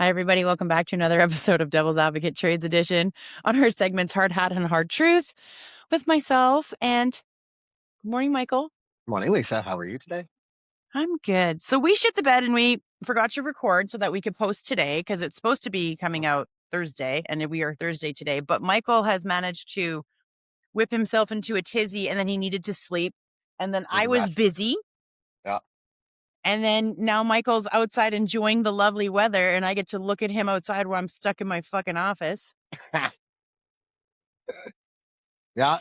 Hi, everybody. Welcome back to another episode of Devil's Advocate Trades Edition on our segments Hard Hat and Hard Truth with myself. And good morning, Michael. Morning, Lisa. How are you today? I'm good. So we shit the bed and we forgot to record so that we could post today because it's supposed to be coming out Thursday and we are Thursday today. But Michael has managed to whip himself into a tizzy and then he needed to sleep. And then I was Rest. busy. Yeah. And then now Michael's outside enjoying the lovely weather and I get to look at him outside while I'm stuck in my fucking office. Yeah.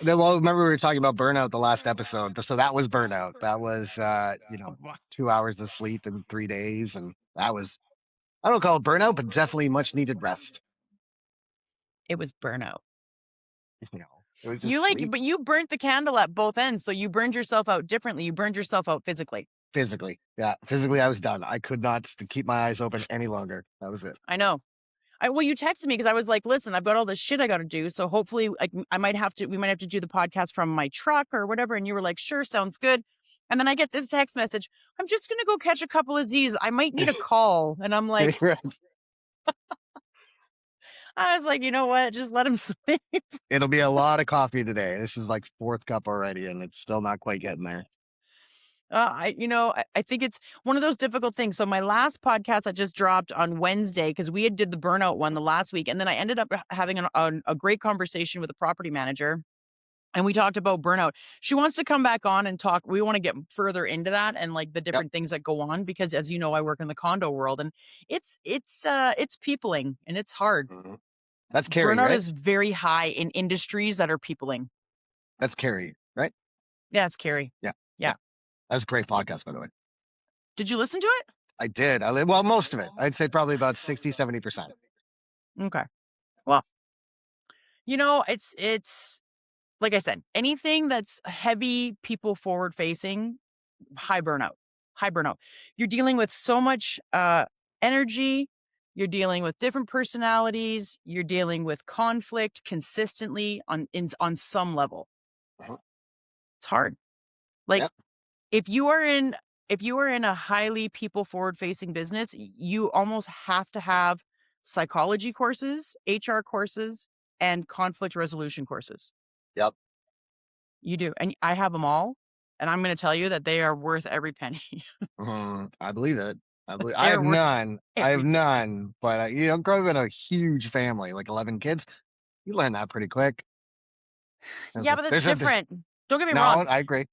Well, remember we were talking about burnout the last episode. So that was burnout. That was, 2 hours of sleep in 3 days. And that was, I don't call it burnout, but definitely much needed rest. It was burnout. It was just sleep. But you burnt the candle at both ends. So you burned yourself out differently. You burned yourself out physically. Physically. Yeah. Physically, I was done. I could not keep my eyes open any longer. That was it. I know. Well, you texted me because I was like, listen, I've got all this shit I got to do. So hopefully we might have to do the podcast from my truck or whatever. And you were like, sure, sounds good. And then I get this text message. I'm just going to go catch a couple of Z's. I might need a call. And I'm like, I was like, you know what? Just let him sleep. It'll be a lot of coffee today. This is like 4th cup already, and it's still not quite getting there. I think it's one of those difficult things. So my last podcast I just dropped on Wednesday because we did the burnout one the last week. And then I ended up having a great conversation with a property manager. And we talked about burnout. She wants to come back on and talk. We want to get further into that and like the different things that go on because, as you know, I work in the condo world and it's peopling and it's hard. Mm-hmm. That's Carrie, burnout right? is very high in industries that are peopling. That's Carrie, right? Yeah, it's Carrie. Yeah. That was a great podcast, by the way. Did you listen to it? I did. Well, most of it. I'd say probably about 60, 70%. Okay. Well, it's like I said, anything that's heavy people forward facing, high burnout. You're dealing with so much energy. You're dealing with different personalities. You're dealing with conflict consistently on some level. Uh-huh. It's hard. Like if you are in a highly people forward facing business, you almost have to have psychology courses, HR courses, and conflict resolution courses. Yep. You do. And I have them all. And I'm going to tell you that they are worth every penny. I believe it. I have none. But growing up in a huge family, like 11 kids, you learn that pretty quick. Yeah, but that's different. Don't get me wrong. I agree.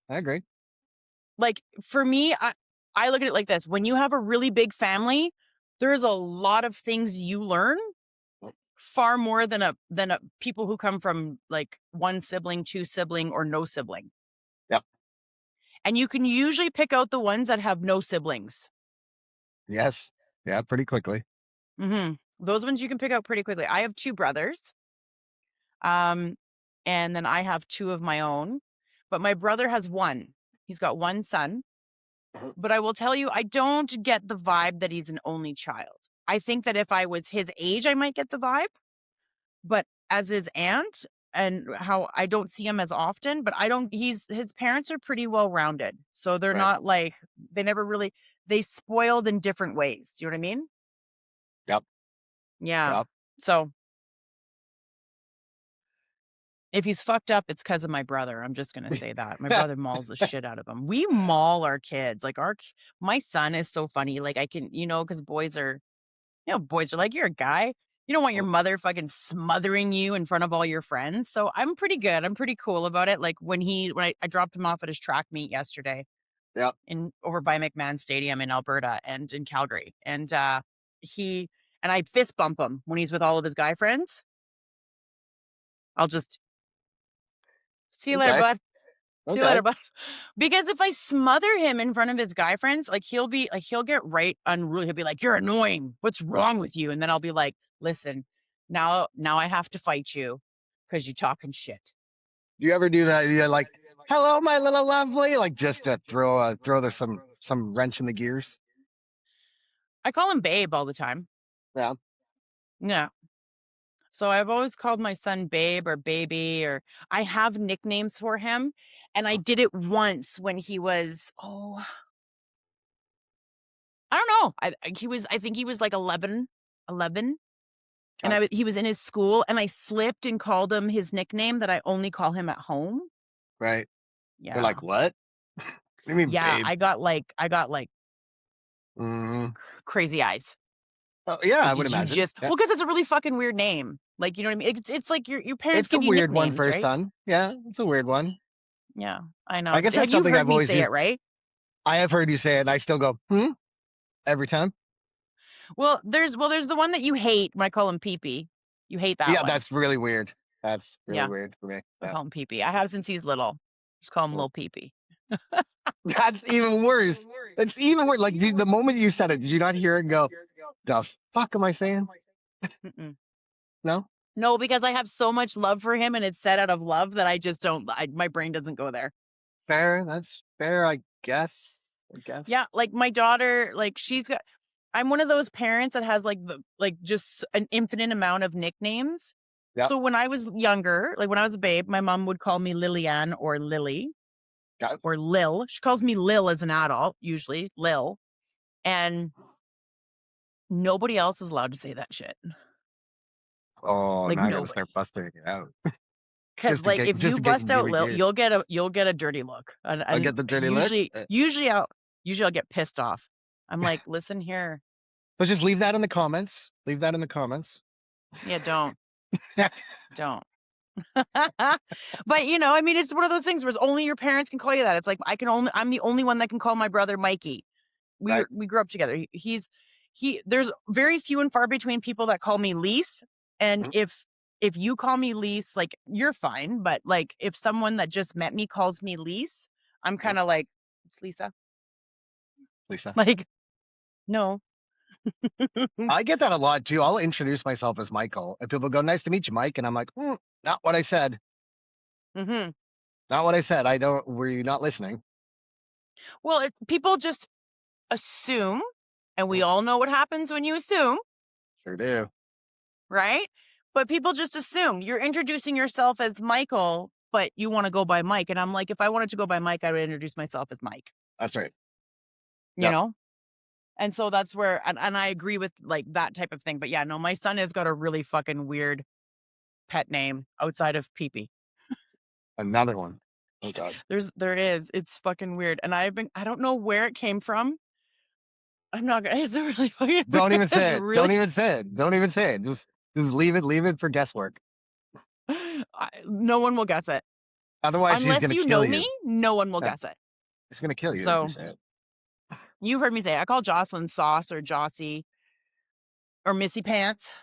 Like for me, I look at it like this. When you have a really big family, there's a lot of things you learn far more than a people who come from like one sibling, two sibling, or no sibling. Yep. And you can usually pick out the ones that have no siblings. Yes. Yeah, pretty quickly. Mm-hmm. Those ones you can pick out pretty quickly. I have 2 brothers. And then I have 2 of my own. But my brother has 1. He's got 1 son. But I will tell you, I don't get the vibe that he's an only child. I think that if I was his age, I might get the vibe. But as his aunt and how I don't see him as often, but his parents are pretty well-rounded. So they're not like, they spoiled in different ways. Do you know what I mean? Yep. Yeah. Yep. So if he's fucked up, it's because of my brother. I'm just going to say that. My brother mauls the shit out of him. We maul our kids. Like my son is so funny. Like I can, because boys are like, you're a guy. You don't want your mother fucking smothering you in front of all your friends. So I'm pretty good. I'm pretty cool about it. Like when I dropped him off at his track meet yesterday. Yep. Over by McMahon Stadium in Alberta and in Calgary. And I fist bump him when he's with all of his guy friends. I'll just see you later, bud. See you later, bud. Because if I smother him in front of his guy friends, like he'll get right unruly. He'll be like, "You're annoying. What's wrong with you?" And then I'll be like, "Listen, now I have to fight you because you're talking shit." Do you ever do that? You're like, "Hello, my little lovely," like just to throw some wrench in the gears. I call him Babe all the time. Yeah. Yeah. So I've always called my son Babe or Baby, or I have nicknames for him. And I did it once when he was, I don't know. I think he was like 11 11. And Okay. he was in his school, and I slipped and called him his nickname that I only call him at home. Right. They're Yeah. like, what? What do you mean, Yeah, babe? I got Mm. crazy eyes. Oh, yeah, I Like, would did you imagine. just Yeah. Well, because it's a really fucking weird name. Like, you know what I mean? It's like your parents It's a give you weird one nicknames, for a right? son. Yeah, it's a weird one. Yeah, I know. I guess Have that's you something heard I've me always say it, used. right? I have heard you say it, and I still go, every time. There's the one that you hate when I call him Pee-Pee. You hate that Yeah, one. that's really weird. That's really Yeah, weird for me. I Yeah. call him Pee-Pee. I have since he's little. Just call him Mm. Little Pee-Pee. That's even worse. That's even worse. Like the moment you said it, did you not hear it and go, the fuck am I saying? Mm-mm. No? No, because I have so much love for him, and it's said out of love that I just don't my brain doesn't go there. Fair. That's fair, I guess. I guess. Yeah, like, my daughter, like, I'm one of those parents that has, just an infinite amount of nicknames. Yep. So when I was younger, like, when I was a babe, my mom would call me Lillian or Lily Got it. or Lil. She calls me Lil as an adult, usually, Lil, and nobody else is allowed to say that shit. Oh, Like, now I gotta nobody. start busting it out. 'Cause, like, if Just you to get bust give out me Lil, gears. you'll get a dirty look, I'll and get the dirty look. usually I'll get pissed off. I'm like, "Listen here." So just leave that in the comments. Leave that in the comments. Yeah, don't. Don't. But, I mean, it's one of those things where it's only your parents can call you that. It's like, I'm the only one that can call my brother Mikey. Right. We grew up together. There's very few and far between people that call me Lise. And Mhm. if you call me Lise, like, you're fine. But, like, if someone that just met me calls me Lise, I'm Mhm. kind of like, it's Lisa. Lisa. Like, no. I get that a lot too. I'll introduce myself as Michael, and people go, "Nice to meet you, Mike," and I'm like, "Not what I said. hmm Not what I said. I don't. Were you not listening?" Well, people just assume, and we Mm, all know what happens when you assume. sure do. Right? But people just assume you're introducing yourself as Michael, but you want to go by Mike. And I'm like, if I wanted to go by Mike, I would introduce myself as Mike, That's right. you Yep. know? And so that's where, and I agree with like that type of thing. But yeah, no, my son has got a really fucking weird pet name outside of Pee Pee. Another one. Oh God. There is. It's fucking weird. And I don't know where it came from. I'm not gonna, it's really fucking weird. Don't even It's say it. really, Don't even say it. Don't even say it. Just leave it. Leave it for guesswork. no one will guess it. Otherwise, he's Unless gonna you kill know you. me, no one will Yeah, guess it. he's gonna kill you if you So say it. you've heard me say it. I call Jocelyn Sauce or Jossie or Missy Pants.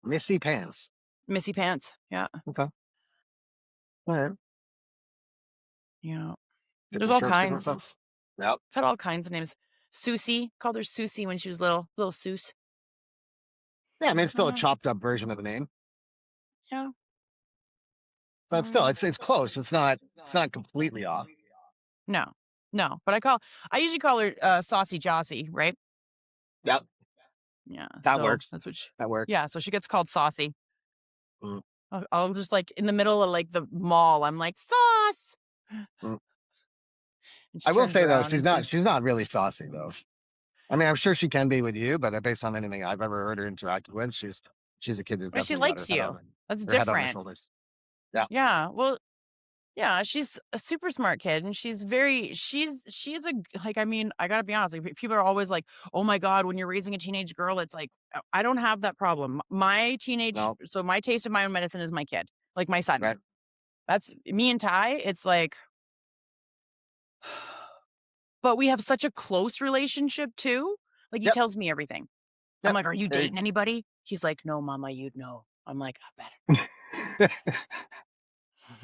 Missy pants. Missy Pants. Yeah. Okay. All right. Yeah. There's Different all strokes, different kinds. folks. Yep. I've had all kinds of names. Susie. Called her Susie when she was little. Little Seuss. Yeah, I mean, it's still a Uh, chopped up version of the name, yeah. but still, it's close. It's not completely off. No. No. But I usually call her Saucy Jossie, right? Yep. Yeah. That So works. that's what she, That works. yeah. So she gets called Saucy. Mm, I'll just like in the middle of like the mall, I'm like, Sauce. mm. And she I will turns say though, around she's and not she's, she's not really saucy though. I mean, I'm sure she can be with you, but based on anything I've ever heard her interacted with, she's a kid who's but she definitely got likes you. That's her head on her different. shoulders. Yeah. Yeah. Well, yeah, she's a super smart kid, and she's like, I mean, I gotta be honest, like, people are always like, "Oh my god, when you're raising a teenage girl," it's like, I don't have that problem. No. My taste of my own medicine is my kid, like my son. Right. That's me and Ty, it's like but we have such a close relationship too. Like, he Yep. tells me everything. I'm Yep. like, "Are you There dating anybody?" He's like, "No, mama, you'd know." I'm like, "I you- better."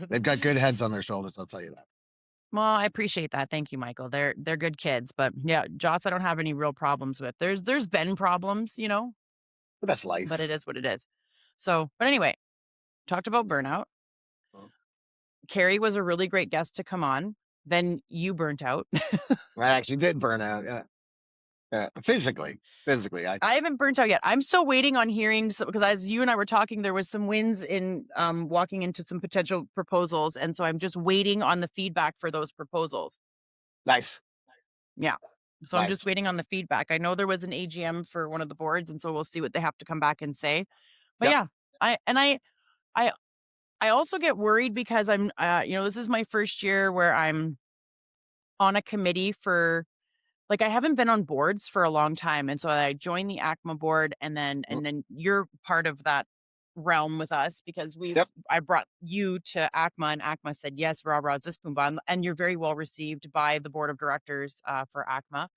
They've got good heads on their shoulders. I'll tell you that. Well, I appreciate that. Thank you, Michael. They're good kids, but yeah, Joss, I don't have any real problems with. There's been problems, But that's but life. it is what it is. So, but anyway, talked about burnout. Well, Carrie was a really great guest to come on. Then you burnt out. I actually did burn out. Yeah. Yeah. Physically. Physically. I haven't burnt out yet. I'm still waiting on hearing because as you and I were talking, there was some wins in walking into some potential proposals, and so I'm just waiting on the feedback for those proposals. Nice. Yeah. So I'm just Nice. waiting on the feedback. I know there was an AGM for one of the boards, and so we'll see what they have to come back and say. But Yep. yeah, I I also get worried because this is my first year where I'm on a committee for like I haven't been on boards for a long time, and so I joined the ACMA board, and then Mm, you're part of that realm with us because yep. I brought you to ACMA, and ACMA said yes, rah rah zis boom, and you're very well received by the board of directors for ACMA.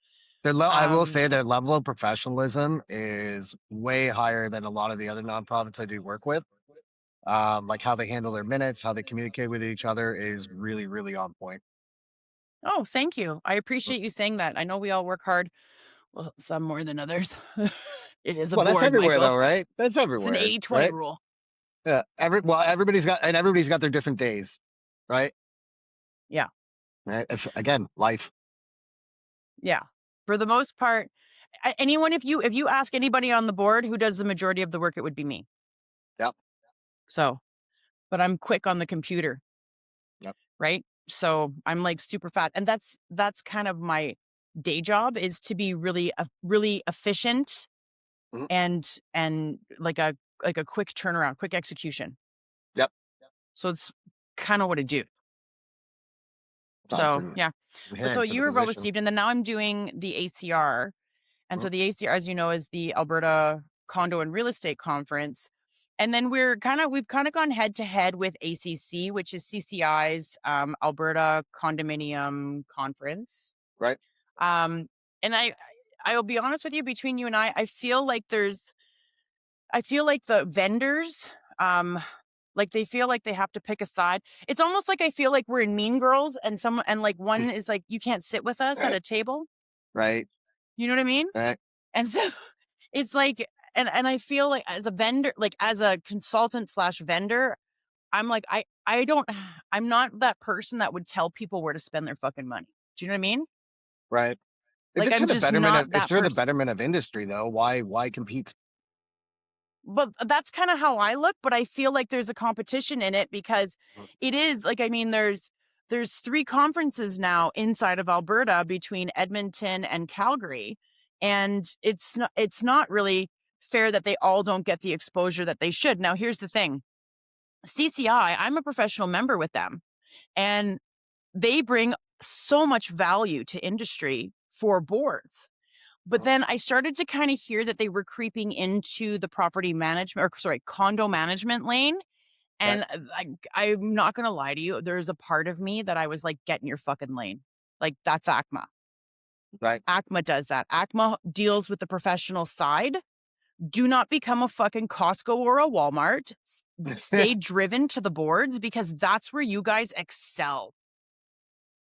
I will Um, say their level of professionalism is way higher than a lot of the other nonprofits I do work with. Like how they handle their minutes, how they communicate with each other is really, really on point. oh, thank you. I Mm. appreciate you saying that. I know we all work hard. Well, some more than others. It is a Well, that's board, everywhere Michael. though, right? That's It's an everywhere, 80/20 right? rule. Yeah. Everybody's got their different days, right? Yeah. Right. It's again life. Yeah. For the most part, anyone, if you ask anybody on the board who does the majority of the work, it would be me. Yep. So, but I'm quick on the computer, Yep. right? So I'm like super fat, and that's kind of my day job is to be really efficient Mhm. and like a quick turnaround, quick execution. Yep. So it's kind of what I do. That's So yeah, but so inherent to the you were well position. received, and then now I'm doing the ACR. And Mhm. so the ACR, as you know, is the Alberta Condo and Real Estate Conference. And then we've kind of gone head to head with ACC, which is CCI's Alberta Condominium Conference. Right. Um, and I'll be honest with you, between you and I feel like the vendors, like they feel like they have to pick a side. It's almost like I feel like we're in Mean Girls, and like one is like, you can't sit with us at Right. a table. Right. You know what I mean? Right. And so it's like and I feel like as a vendor, like as a consultant slash vendor, I'm like, I don't I'm not that person that would tell people where to spend their fucking money. Do you know what I mean? Right. If Like it's I'm for the just betterment of not that person. industry though, why compete? But that's kind of how I look, but I feel like there's a competition in it because Mm. it is like, I mean, there's three conferences now inside of Alberta between Edmonton and Calgary, and it's not really fair that they all don't get the exposure that they should. Now here's the thing. CCI, I'm a professional member with them, and they bring so much value to industry for boards. But Mm. then I started to kind of hear that they were creeping into the property management, or sorry, condo management lane. Right. And I'm not going to lie to you. There's a part of me that I was like, get in your fucking lane. Like, that's ACMA. Right. ACMA does that. ACMA deals with the professional side. Do not become a fucking Costco or a Walmart. Stay driven to the boards because that's where you guys excel.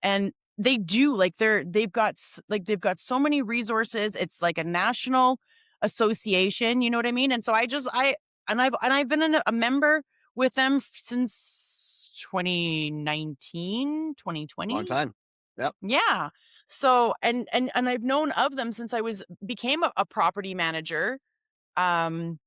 And they do, like they've got so many resources. It's like a national association, you know what I mean? And so I've been a member with them since 2019, Long 2020. time. Yep. Yeah. So and I've known of them since I became a property manager. Um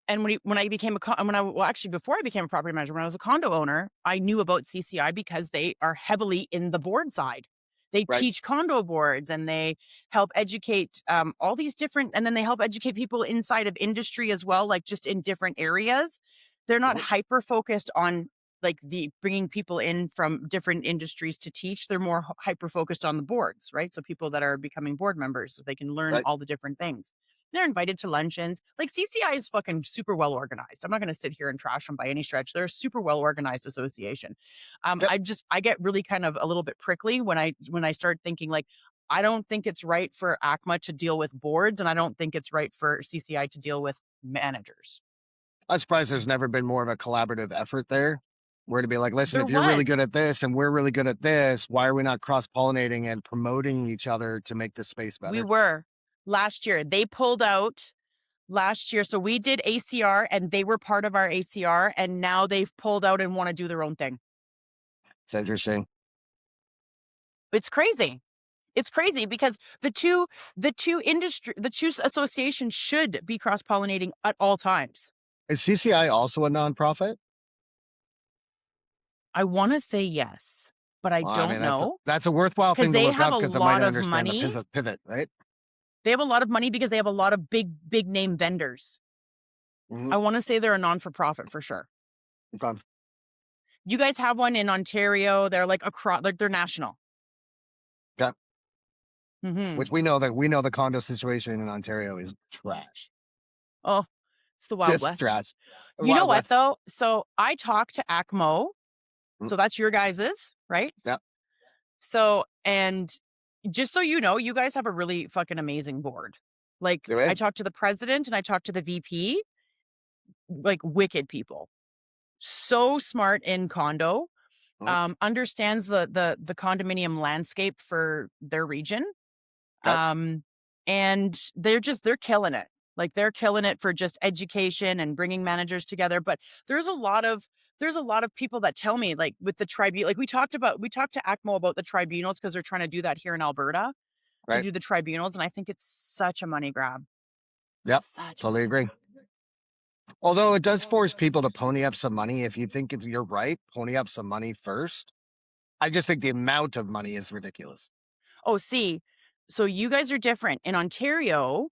and when I became a when I well, actually before I became a property manager, when I was a condo owner, I knew about CCI because they are heavily in the board side. They Right. teach condo boards, and they help educate all these different, and then they help educate people inside of industry as well, like just in different areas. They're not Mhm. hyper focused on like the bringing people in from different industries to teach. They're more hyper focused on the boards, right? So people that are becoming board members, so they can learn Right. all the different things. They're invited to luncheons. Like CCI is fucking super well organized. I'm not going to sit here and trash them by any stretch. They're a super well organized association. Yep. I get really kind of a little bit prickly when I start thinking like, I don't think it's right for ACMA to deal with boards, and I don't think it's right for CCI to deal with managers. I'm surprised there's never been more of a collaborative effort there. Where to be like, listen, There if you're really good was. at this and we're really good at this, why are we not cross pollinating and promoting each other to make this space We better? were last year. They pulled out last year. So we did ACR, and they were part of our ACR, and now they've pulled out and want to do their own thing. It's interesting. It's crazy. It's crazy because the two associations should be cross-pollinating at all times. Is CCI also a nonprofit? I wanna say yes. but I Well, I don't mean, know that's a worthwhile because thing to they look have up a because I might lot of understand the money. pivot, right? They have a lot of money because they have a lot of big name vendors. Mm-hmm. I want to say they're a non-for-profit for sure. Okay. You guys have one in Ontario. They're like across, like they're national. Okay. Hmm. Which we know the condo situation in Ontario is trash. Oh, it's the Wild Just West. trash. You know Wild what West. though? So I talked to ACMO. Mm, So that's your guys's, right? yeah. So, and just so you know, you guys have a really fucking amazing board. Like Do I it. talked to the president and I talked to the VP, like wicked people. So smart in condo, Mm, understands the condominium landscape for their region. okay. Um, and they're killing it. Like they're killing it for just education and bringing managers together. But there's a lot of there's a lot of people that tell me like with the tribunal, like we talked to ACMO about the tribunals because they're trying to do that here in Alberta to Right. do the tribunals, and I think it's such a money grab. Yep. Such a Totally money agree. grab. Although it does force people to pony up some money. If you think you're right, pony up some money first. I just think the amount of money is ridiculous. Oh, see, so you guys are different. In Ontario,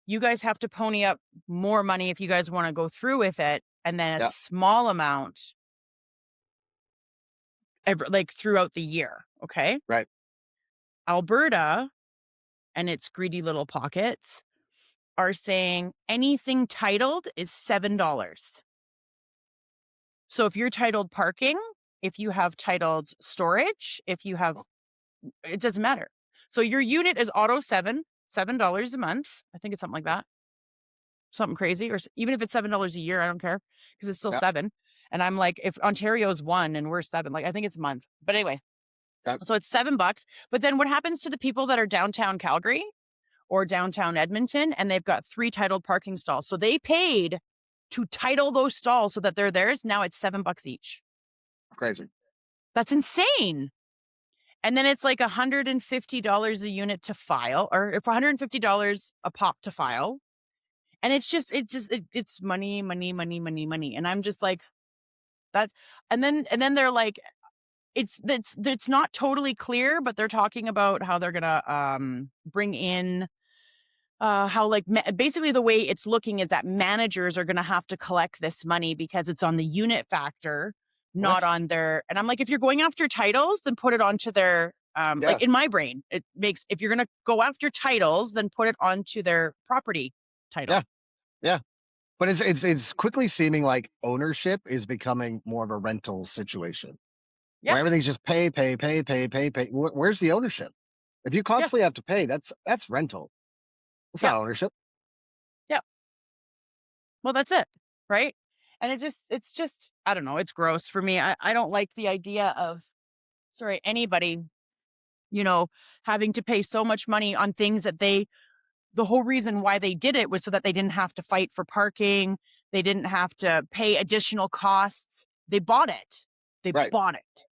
you guys have to pony up more money if you guys want to go through with it, and then a Yeah. small amount like throughout the year. Okay. Right. Alberta and its greedy little pockets are saying anything titled is $7. So if you're titled parking, if you have titled storage, if you have, it doesn't matter. So your unit is auto $7 a month. I think it's something like that. Something crazy. Or even if it's $7 a year, I don't care because it's still Yeah. seven. And I'm like, if Ontario's one and we're seven, like I think it's a month. But anyway, Yeah. so it's $7. But then what happens to the people that are downtown Calgary or downtown Edmonton and they've got 3 titled parking stalls? So they paid to title those stalls so that they're theirs. Now it's $7 each. Crazy. That's insane. And then it's like $150 a unit to file, or if $150 a pop to file. And it's money, money, money, money, money. And I'm just like, that's, and then they're like, it's not totally clear, but they're talking about how they're gonna bring in how like basically the way it's looking is that managers are gonna have to collect this money because it's on the unit factor, not What? on their. And I'm like, if you're going after titles, then put it onto their Yeah. like in my brain, it makes if you're gonna go after titles, then put it onto their property Yeah. title. Yeah. But it's quickly seeming like ownership is becoming more of a rental situation Yeah, where everything's just pay, pay, pay, pay, pay, pay. Where's the ownership? If you yeah, constantly have to pay, that's rental. It's yeah, not ownership. yeah. Well, that's it, right? And it's just I don't know, it's gross for me. I don't like the idea of sorry, anybody, you know, having to pay so much money on things that the whole reason why they did it was so that they didn't have to fight for parking, they didn't have to pay additional costs. They bought it. They Right. bought it.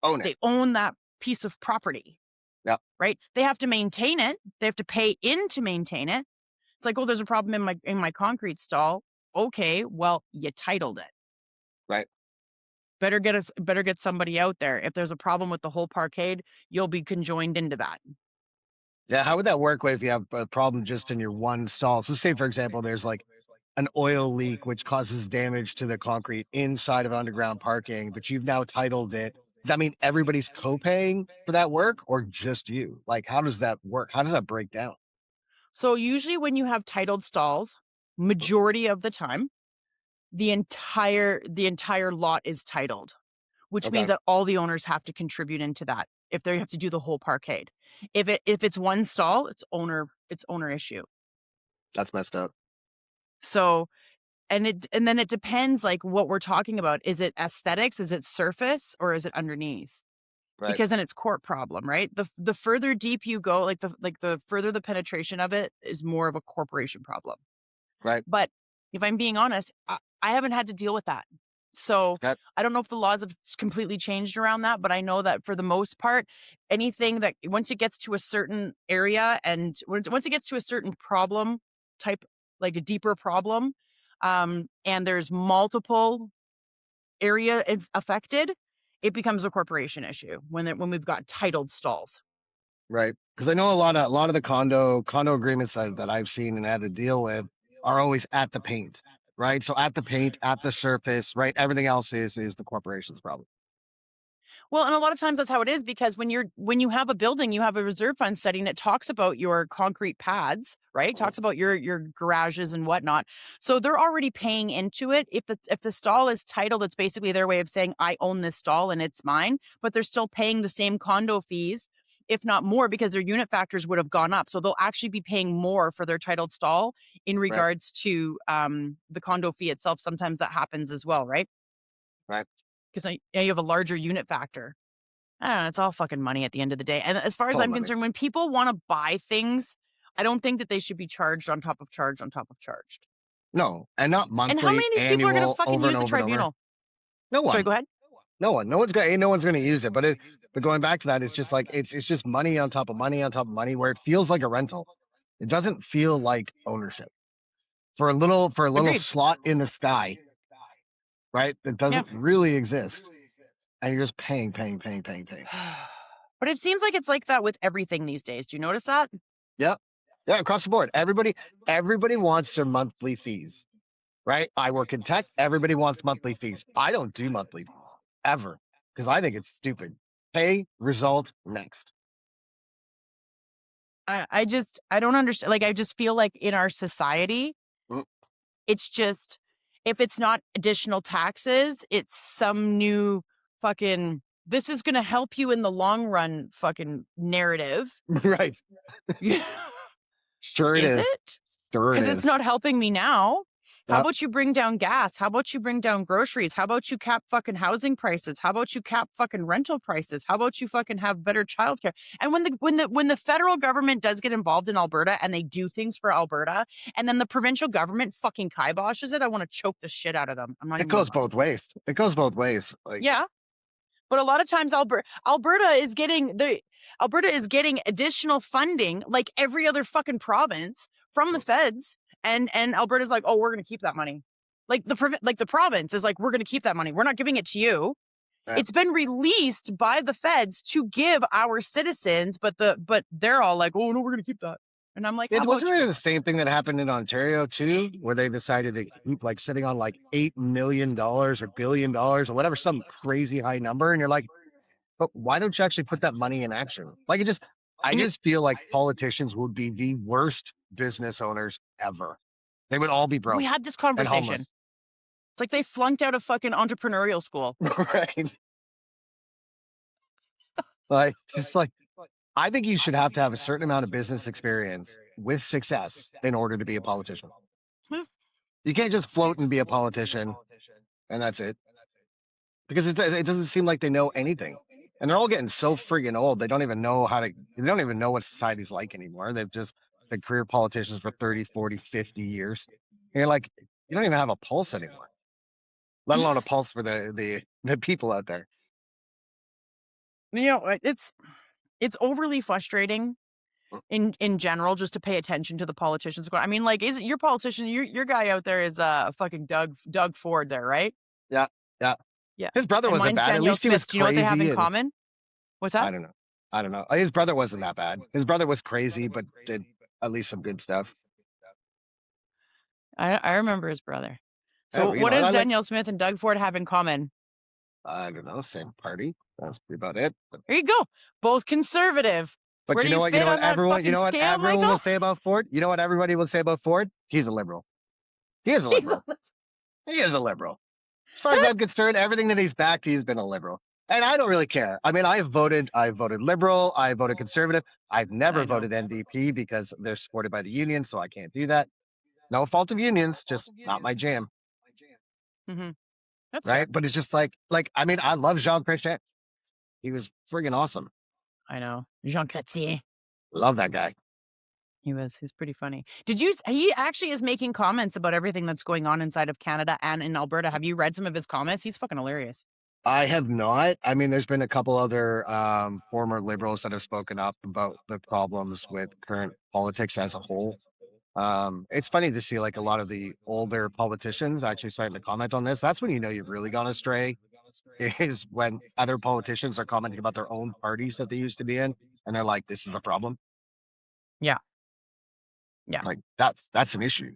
Own it. They own that piece of property, Yeah. right? They have to maintain it. They have to pay in to maintain it. It's like, "Oh, there's a problem in my concrete stall." Okay, well, you titled it. Right. Better get somebody out there. If there's a problem with the whole parkade, you'll be conjoined into that. Yeah. How would that work if you have a problem just in your one stall? So say, for example, there's like an oil leak which causes damage to the concrete inside of underground parking, but you've now titled it. Does that mean everybody's co-paying for that work or just you? Like, how does that work? How does that break down? So usually when you have titled stalls, majority of the time, the entire lot is titled, which means Okay. that all the owners have to contribute into that if they have to do the whole parkade. If it's one stall, it's owner issue. That's messed up. So and then it depends like what we're talking about. Is it aesthetics? Is it surface or is it underneath? Right. Because then it's court problem, right? The further deep you go, like the further the penetration of it is more of a corporation problem. Right. But if I'm being honest, I haven't had to deal with that. So Okay. I don't know if the laws have completely changed around that, but I know that for the most part, anything that once it gets to a certain area and once it gets to a certain problem type, like a deeper problem, and there's multiple area affected, it becomes a corporation issue when we've got titled stalls. Right. Because I know a lot of the condo agreements that I've seen and had to deal with are always at the paint, right? So at the paint, at the surface, right? Everything else is the corporation's problem. Well, and a lot of times that's how it is because when you have a building, you have a reserve fund study and it talks about your concrete pads, right? Talks about your garages and whatnot. So they're already paying into it. If the stall is titled, it's basically their way of saying I own this stall and it's mine, but they're still paying the same condo fees, if not more, because their unit factors would have gone up. So they'll actually be paying more for their titled stall in Right. regards to the condo fee itself. Sometimes that happens as well, right? Right. Because you have a larger unit factor. I don't know, it's all fucking money at the end of the day. And as far It's as all I'm money. concerned, when people want to buy things, I don't think that they should be charged on top of charged on top of charged. No, and not And how many monthly, of these people are going to annual, fucking over and use the over and over. tribunal? No Sorry, one. go ahead. No one. No one's gonna use it. But going back to that, it's just like it's just money on top of money on top of money where it feels like a rental. It doesn't feel like ownership. For a little Agreed. slot in the sky, right? That Yeah. doesn't really exist. And you're just paying, paying, paying, paying, paying. But it seems like it's like that with everything these days. Do you notice that? Yep. Yeah, across the board. Everybody wants their monthly fees, right? I work in tech. Everybody wants monthly fees. I don't do monthly fees ever because I think it's stupid. Pay, result, next. I don't understand. Like, I just feel like in our society, Mm. it's just, if it's not additional taxes, it's some new fucking, this is going to help you in the long run fucking narrative. Right. Sure it Is is. it? Sure it Because it's is. not helping me now. How Yep. about you bring down gas? How about you bring down groceries? How about you cap fucking housing prices? How about you cap fucking rental prices? How about you fucking have better childcare? And when the federal government does get involved in Alberta and they do things for Alberta, and then the provincial government fucking kiboshes it, I want to choke the shit out of them. I'm not It even gonna goes lie. both ways. It goes both ways. Like, Yeah. But a lot of times Alberta is getting additional funding like every other fucking province from the feds, and Alberta's like, "Oh, we're going to keep that money." Like the province is like, "We're going to keep that money. We're not giving it to you." uh, It's been released by the feds to give our citizens, but they're all like, "Oh, no, we're going to keep that." And I'm like, "How it about wasn't you?" it the same thing that happened in Ontario too, where they decided to keep like sitting on like $8 million or $1 billion or whatever, some crazy high number, and you're like, but why don't you actually put that money in action? Like I And just feel like politicians would be the worst business owners ever. They would all be we broke had this and conversation. homeless. It's like they flunked out of fucking entrepreneurial school. Right. Like, just like, I think you should have to have a certain amount of business experience with success in order to be a politician. Hmm. You can't just float and be a politician and that's it. Because it doesn't seem like they know anything. And they're all getting so friggin' old. They don't even know what society's like anymore. They've just been career politicians for 30, 40, 50 years. And you're like, you don't even have a pulse anymore, let alone a pulse for the people out there. It's overly frustrating in general just to pay attention to the politicians. I mean, like, is it your politician? Your guy out there is fucking Doug Ford there, right? Yeah. Yeah. Yeah, His brother and wasn't mine's bad. At Danielle least he was Smith. Do you know what they have in crazy. And common? What's that? I don't know. I don't know. His brother wasn't that bad. His brother was crazy, but did at least some good stuff. I remember his brother. So You what know, and does I like, Danielle Smith and Doug Ford have in common? I don't know, same party. That's about it. There you go. Both conservative. But Where do you you know fit what on that everyone, you fucking know what scale, everyone will Michael? say about Ford? You know what everybody will say about Ford? He's a liberal. He is a He's liberal. He is a liberal. As far as I'm concerned, everything that he's backed, he's been a liberal. And I don't really care. I mean, I voted liberal, I voted conservative. I've never I know. voted NDP because they're supported by the union, so I can't do that. No fault of unions, just not my jam, Hmm. That's fair. right? But it's just like I mean, I love Jean Chrétien. He was friggin' awesome. I know. Jean Chrétien. Love that guy. He's pretty funny. He actually is making comments about everything that's going on inside of Canada and in Alberta. Have you read some of his comments? He's fucking hilarious. I have not. I mean, there's been a couple other former liberals that have spoken up about the problems with current politics as a whole. It's funny to see like a lot of the older politicians actually starting to comment on this. That's when you know you've really gone astray. is when other politicians are commenting about their own parties that they used to be in, and they're like, "This is a problem." Yeah. Yeah. Like that's an issue.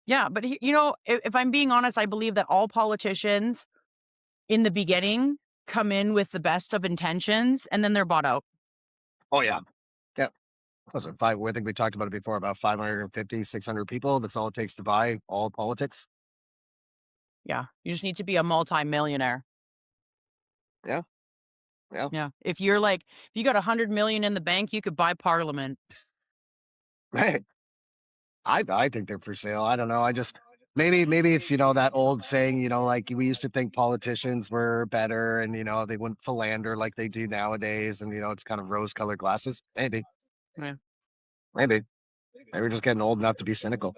Yeah. But, you know, if I'm being honest, I believe that all politicians in the beginning come in with the best of intentions and then they're bought out. Oh yeah, yeah. Was it five? I think we talked about it before. About 550, 600 people. That's all it takes to buy all politics. Yeah. You just need to be a multi-millionaire. Yeah, yeah. Yeah. If you're like, if you got 100 million in the bank, you could buy parliament. Right. I think they're for sale. I don't know. I just maybe it's that old saying, like we used to think politicians were better and they wouldn't philander like they do nowadays, and it's kind of rose colored glasses. Yeah. Maybe we're just getting old enough to be cynical.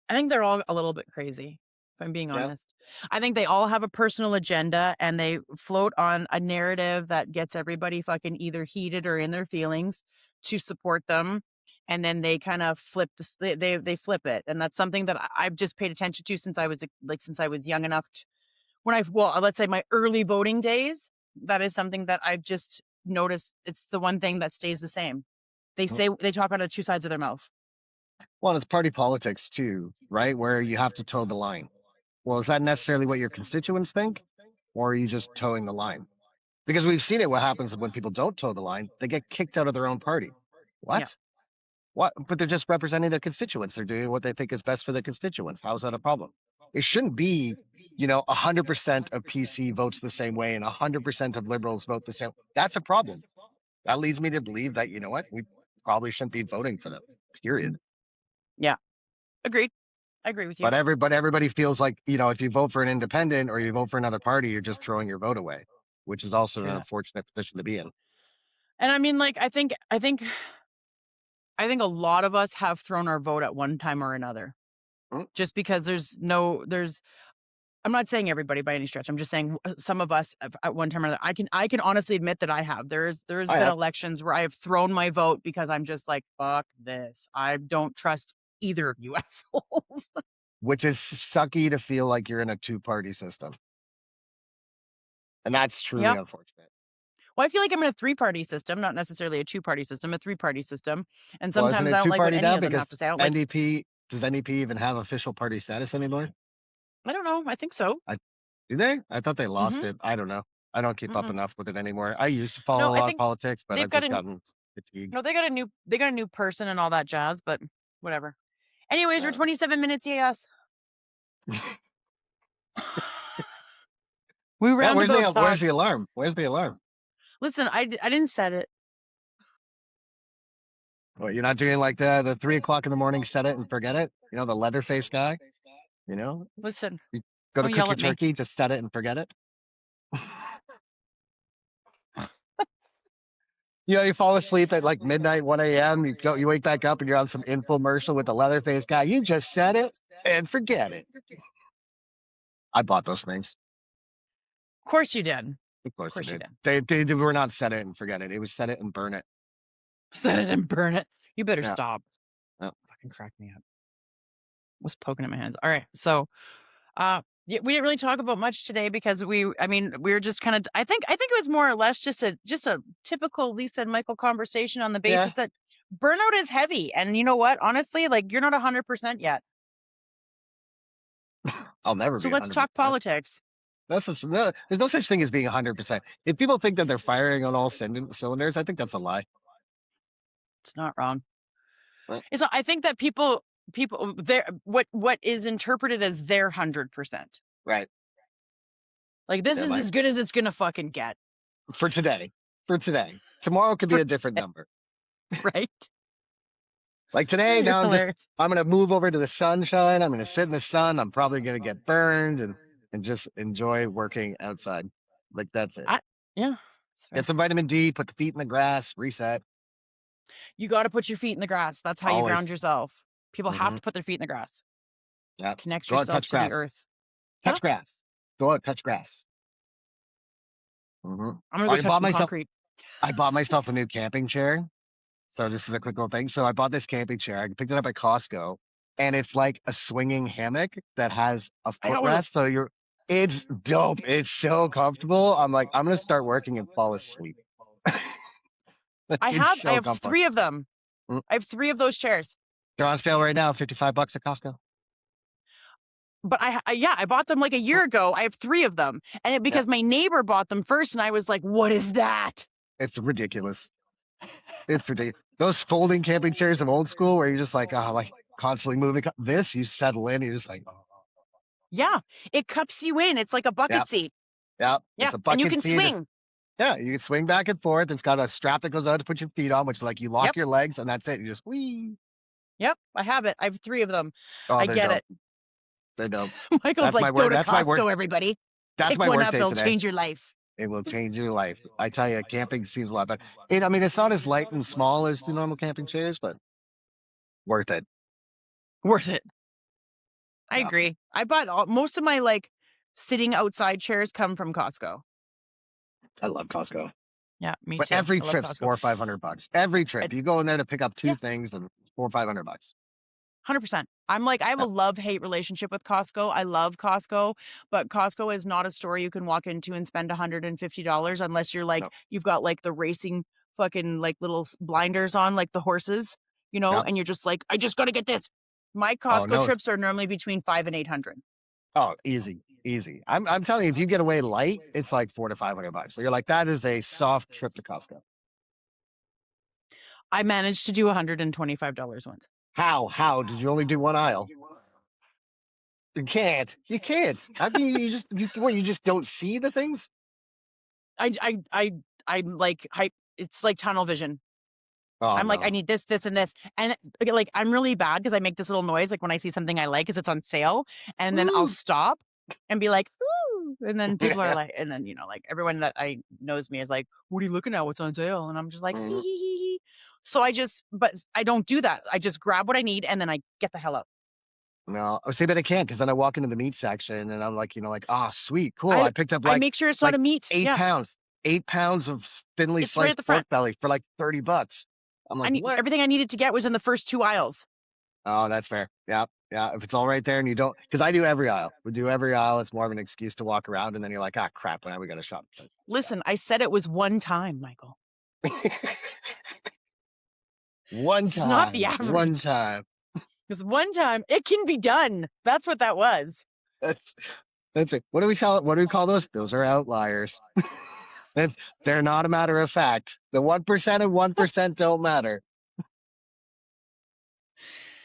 I think they're all a little bit crazy, if I'm being Yeah. honest. I think they all have a personal agenda and they float on a narrative that gets everybody fucking either heated or in their feelings to support them. And then they kind of flip they flip it. And that's something that I've just paid attention to since I was since I was young enough when let's say my early voting days. That is something that I've just noticed. It's the one thing that stays the same. They talk out of two sides of their mouth. Well, it's party politics too, right? Where you have to toe the line. Well, is that necessarily what your constituents think, or are you just towing the line? Because we've seen it. What happens when people don't toe the line? They get kicked out of their own party. Yeah. What? What? But they're just representing their constituents. They're doing what they think is best for their constituents. How is that a problem? It shouldn't be, 100% of PC votes the same way and 100% of liberals vote the same. That's a problem. That leads me to believe that, what? We probably shouldn't be voting for them, period. Yeah. Agreed. I agree with you. But everybody feels like, if you vote for an independent or you vote for another party, you're just throwing your vote away, which is also True an that. unfortunate position to be in. And I mean, like, I think a lot of us have thrown our vote at one time or another. Mm. Just because I'm not saying everybody by any stretch. I'm just saying some of us at one time or another. I can honestly admit that I have. There's I been have, elections where I have thrown my vote because I'm just like, fuck this. I don't trust either of you assholes. which is sucky to feel like you're in a two-party system. And that's truly Yep. unfortunate. Well, I feel like I'm in a three-party system, not necessarily a two-party system, a three-party system. And Well, isn't sometimes I it don't like what two-party any now? of them Because have to say. I don't like. does NDP even have official party status anymore? I don't know. I think so. Do they? I thought they lost Mm-hmm. it. I don't know. I don't keep up Mm-mm. enough with it anymore. I used to follow No, a I lot of think politics, but they've I've got just a gotten fatigued. no. They got a new person and all that jazz. But whatever. Anyways, we're Yeah. 27 minutes. Yes. We Yeah, roundabout where's the talked. alarm? Where's the alarm? Listen, I didn't set it. What, you're not doing like the 3 o'clock in the morning, set it and forget it? The Leatherface guy? You know? Listen, You go to don't cook yell your at me. turkey, just set it and forget it. You fall asleep at like midnight, 1 a.m. You wake back up and you're on some infomercial with the Leatherface guy. You just set it and forget it. I bought those things. Of course you did. Of Of course I course you did. did. They were not set it and forget it. It was set it and burn it. Set it and burn it. You better Yeah. stop. Yeah. Fucking crack me up. Was poking at my hands. All right. So, yeah, we didn't really talk about much today because we were just kind of, I think it was more or less just a typical Lisa and Michael conversation on the Yeah. basis that burnout is heavy. And you know what? Honestly, like you're not 100% yet. I'll never So be let's talk 100%. politics. There's no such thing as being 100%. If people think that they're firing on all cylinders, I think that's a lie. It's not wrong. Right. So I think that people there what is interpreted as their 100%. Right. Like this Yeah, is as good as it's gonna fucking get. For today. Tomorrow could be For a different number. Right? Like today, You're now hilarious. I'm gonna move over to the sunshine. I'm gonna sit in the sun. I'm probably gonna get burned and just enjoy working outside. Like that's it. Yeah. That's fair. Get some vitamin D, put the feet in the grass, reset. You got to put your feet in the grass. That's how you Always. ground yourself. People have Mhm. to put their feet in the grass. Yeah. Connect Go out, yourself touch to the grass. earth. Touch Huh? grass. Go out, touch grass. Mhm. I'm gonna go touch some concrete. I bought myself a new camping chair. So this is a quick little thing. So I bought this camping chair. I picked it up at Costco. and it's like a swinging hammock that has a I got one of those. footrest. So it's dope. It's so comfortable. I'm like, I'm gonna start working and fall asleep. It's I so have comfortable. 3 of them. Mm. I have 3 of those chairs. They're on sale right now, $55 at Costco. But yeah, I bought them like a year ago. I have 3 of them. And Yeah, because my neighbor bought them first and I was like, "What is that?" it's ridiculous. It's ridiculous. Those folding camping chairs of old school where you're just like, oh, like constantly moving. This, you settle in, you're just like, oh. Yeah, it cups you in. It's like a Yeah, bucket seat. yeah. Yeah, It's a and you bucket can seat. swing. Yeah, you can swing back and forth. It's got a strap that goes out to put your feet on, which is like you lock Yep, your legs and that's it. You just wee. yep, I have it. I have 3 of them. Oh, I they're get dope. it. They're dope. Michael's That's my like, "Go word. to Costco, everybody. That's Pick my one work up, day it'll today. change your life." It will change your life. I tell you, camping seems a lot better. I mean, it's not as light and small as the normal camping chairs, but worth it. Worth it. I Yeah, agree. I bought most of my, like, sitting outside chairs come from Costco. I love Costco. Yeah, me But too. every I love trip's Costco. 400 or 500 bucks. Every And trip, you go in there to pick up two yeah, things and 400 or 500 bucks. 100%. I'm like, I have a Yep. love-hate relationship with Costco. I love Costco, but Costco is not a store you can walk into and spend $150 unless you're like, No. you've got like the racing fucking like little blinders on, like the horses, you know, Yep. and you're just like, I just got to get this. My Oh Costco no. trips are normally between 5 and 800. Oh, easy, easy. I'm telling you, if you get away light, it's like 400 to 500 bucks. So you're like, that is a soft trip to Costco. I managed to do $125 once. How? How did you only do one aisle? You can't. You can't. How can you just you just don't see the things? I, I, I, I'm like, it's like tunnel vision. Oh I'm like, I no. need this, this, and this. And like, I'm really bad because I make this little noise, like when I see something I like because it's on sale. And then I'll Woo. stop and be like, ooh. And then people are like, and then, like everyone that I knows me is like, what are you looking at? What's on sale? And I'm just like, hee, Mhm. hee, hee, hee. So but I don't do that. I just grab what I need and then I get the hell out. No, I see, but I can't because then I walk into the meat section and I'm like, like, oh, sweet, cool. I picked up I make sure it's not like a meat. eight Yeah. pounds, 8 pounds of thinly It's right at sliced the front. pork belly for like 30 bucks. I'm I like, need what? everything I needed to get was in the first 2 aisles. Oh, that's fair. Yeah, yeah. If it's all right there and you don't, because I do every aisle. We do every aisle. It's more of an excuse to walk around, and then you're like, ah, crap. Now we got to shop. Listen, I said it was one time, Michael. One It's not the time, one average. time. Because one time it can be done. That's what that was. That's that's it. What do we call it? What do we call those? Those are outliers. That's, they're not a matter of fact. The 1% and 1% don't matter.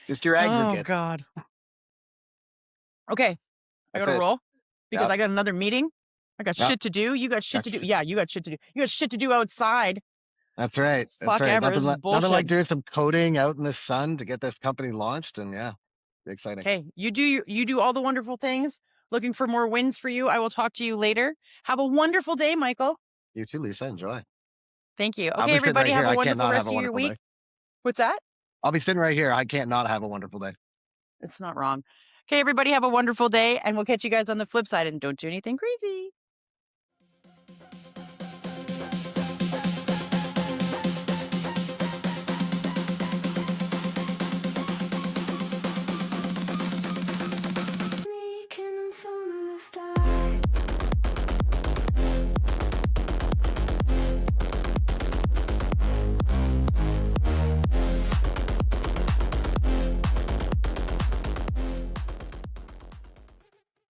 Just your Oh aggregate. God. Okay, I That's gotta it. roll because Yep. I got another meeting. I got Yep. shit to do. You got shit to do. Gotcha. Yeah, you got shit to do. You got shit to do outside. That's right. That's Fuck right. ever. This is Nothing like bullshit. doing some coding out in the sun to get this company launched. And yeah, exciting. Okay, you do all the wonderful things. Looking for more wins for you. I will talk to you later. Have a wonderful day, Michael. You too, Lisa. Enjoy. Thank you. I'll Okay, be sitting everybody, right have here. a I can't wonderful not have rest a of your wonderful day. week. What's that? I'll be sitting right here. I can't not have a wonderful day. It's not wrong. Okay, everybody, have a wonderful day, and we'll catch you guys on the flip side. And don't do anything crazy.